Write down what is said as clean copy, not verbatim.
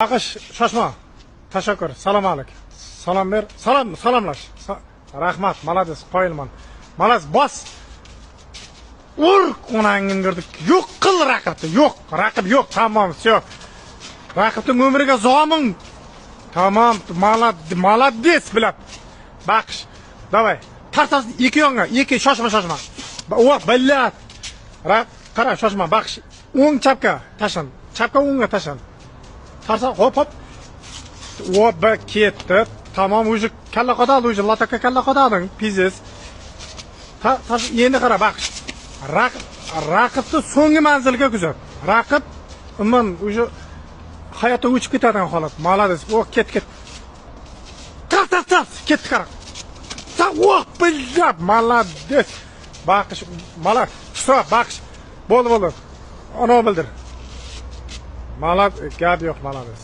Aqış, şaşma. Teşekkür. Salam alik. Salam ver. Salamlaş. Rahmat. Malades. Qoyilman. Malades. Bas. Ur. Onangin gördük. Yok kıl rakipti. Yok. Rakip yok. Tamam. Все. Rakiptin ömrüge zomin. Tamam. Malades bilap. Bakış. Davay. Tartas iki yonga. İki. Şaşma. O billat. Qara şaşma. Bakış. O'ng chapga tashan. Chapga o'ngga tashan. Tarsa hop. O ketdi. Tamam, уже kalla qodadi, уже lataka kalla qodading. Pizes. Endi qara bakış. Raqibni so'nggi manzilga kuzat. Raqib umuman уже hayotda o'chib ketadigan holat. Malades. O ket. Tas. Ketdi qara. O bilab. Malades. Bakış. Malades. Bakış. Bo'ldi. Ona bildir. Gap yo'q, malades.